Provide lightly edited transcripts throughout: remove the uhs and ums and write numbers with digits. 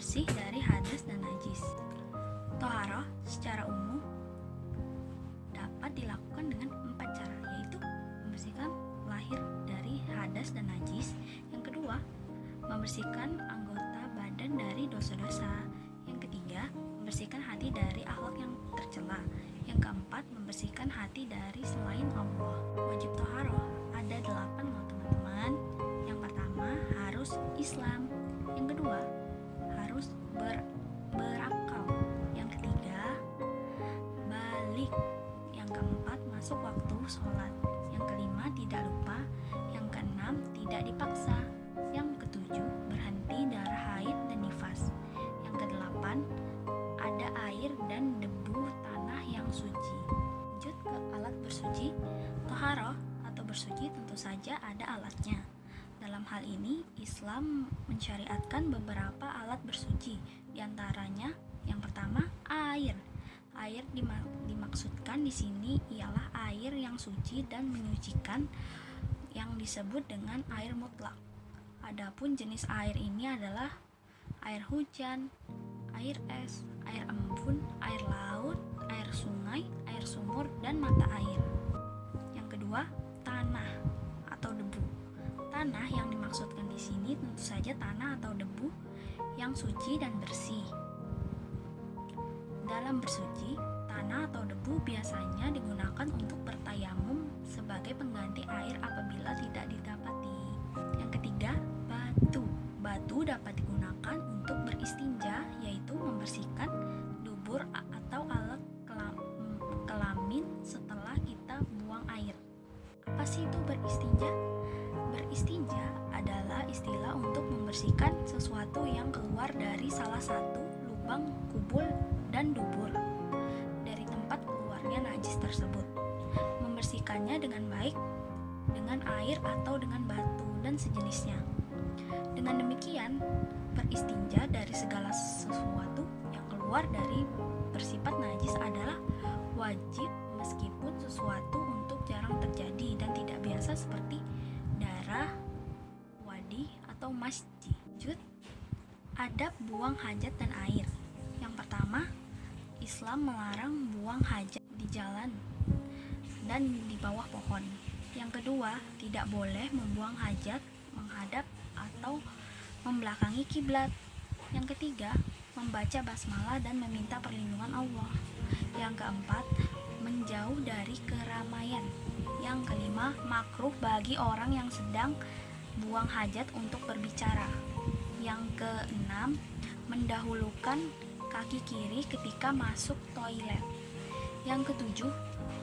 bersih dari hadas dan najis. Toharoh secara umum dapat dilakukan dengan 4 cara, yaitu membersihkan lahir dari hadas dan najis. Yang kedua, membersihkan anggota badan dari dosa-dosa. Yang ketiga, membersihkan hati dari akhlak yang tercela. Yang keempat, membersihkan hati dari selain Allah. Wajib toharoh ada 8 loh teman-teman. Yang pertama, harus Islam. Yang kedua, harus berakal. Yang ketiga, balik. Yang keempat, masuk waktu sholat. Yang kelima, tidak lupa. Yang keenam, tidak dipaksa. Yang ketujuh, berhenti darah haid dan nifas. Yang kedelapan, ada air dan debu tanah yang suci. Lanjut ke alat bersuci. Toharoh atau bersuci tentu saja ada alatnya. Dalam hal ini, Islam mensyariatkan beberapa alat bersuci. Di antaranya, yang pertama, air. Air dimaksudkan di sini ialah air yang suci dan menyucikan, yang disebut dengan air mutlak. Adapun jenis air ini adalah air hujan, air es, air embun, air laut, air sungai, air sumur, dan mata air. Yang kedua, tanah atau debu. Tanah yang dimaksudkan di sini tentu saja tanah atau debu yang suci dan bersih. Dalam bersuci, tanah atau debu biasanya digunakan untuk bertayamum sebagai pengganti air apabila tidak didapati. Yang ketiga, batu. Batu dapat digunakan untuk beristinja, yaitu membersihkan dubur atau alat kelamin setelah kita buang air. Apa sih itu beristinja? Beristinja adalah istilah untuk membersihkan sesuatu yang keluar dari salah satu lubang kubul dan dubur dari tempat keluarnya najis tersebut. Membersihkannya dengan baik dengan air atau dengan batu dan sejenisnya. Dengan demikian, beristinja dari segala sesuatu yang keluar dari bersifat najis adalah wajib meskipun sesuatu untuk jarang terjadi dan tidak biasa seperti darah, wadi, atau masjid. Lanjut, adab buang hajat dan air. Yang pertama, Islam melarang buang hajat di jalan dan di bawah pohon. Yang kedua, tidak boleh membuang hajat menghadap atau membelakangi kiblat. Yang ketiga, membaca basmalah dan meminta perlindungan Allah. Yang keempat, menjauh dari keramaian. Yang kelima, makruh bagi orang yang sedang buang hajat untuk berbicara. Yang keenam, mendahulukan kaki kiri ketika masuk toilet. Yang ketujuh,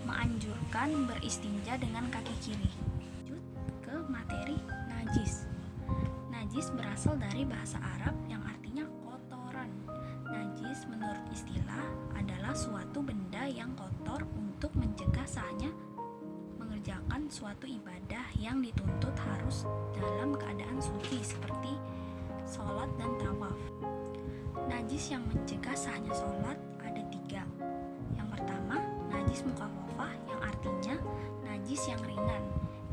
menganjurkan beristinja dengan kaki kiri. Lanjut ke materi najis. Najis berasal dari bahasa Arab yang artinya kotoran. Najis menurut istilah adalah suatu benda yang kotor untuk mencegah sahnya mengerjakan suatu ibadah yang dituntut harus dalam keadaan suci seperti sholat dan tawaf. Najis yang mencegah sahnya sholat ada 3. Yang pertama, najis mukhafafah yang artinya najis yang ringan.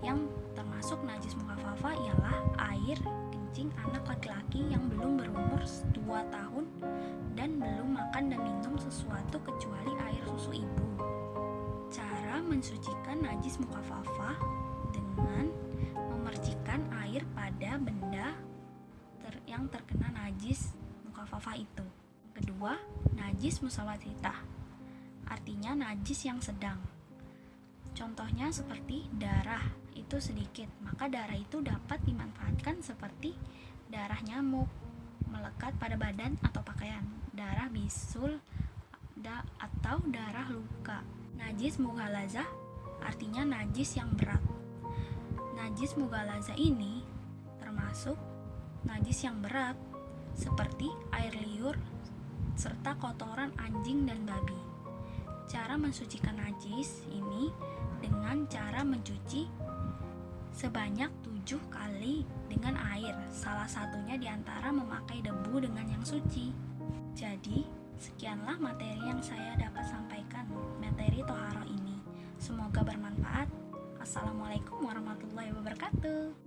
Yang termasuk najis mukhafafah ialah air kencing anak laki-laki yang belum berumur 2 tahun dan belum makan dan minum sesuatu kecuali air susu ibu. Cara mensucikan najis mukhafafah dengan memercikkan air pada benda yang terkena najis mukhafafah itu. Yang kedua, najis musawatitah, artinya najis yang sedang. Contohnya seperti darah itu sedikit, maka darah itu dapat dimanfaatkan seperti darah nyamuk melekat pada badan atau pakaian, darah bisul atau darah luka. Najis mughalazah artinya najis yang berat. Najis mughalazah ini termasuk najis yang berat seperti air liur serta kotoran anjing dan babi. Cara mensucikan najis ini dengan cara mencuci sebanyak 7 kali dengan air, salah satunya diantara memakai debu dengan yang suci. Jadi, sekianlah materi yang saya dapat sampaikan, materi toharoh ini. Semoga bermanfaat. Assalamualaikum warahmatullahi wabarakatuh.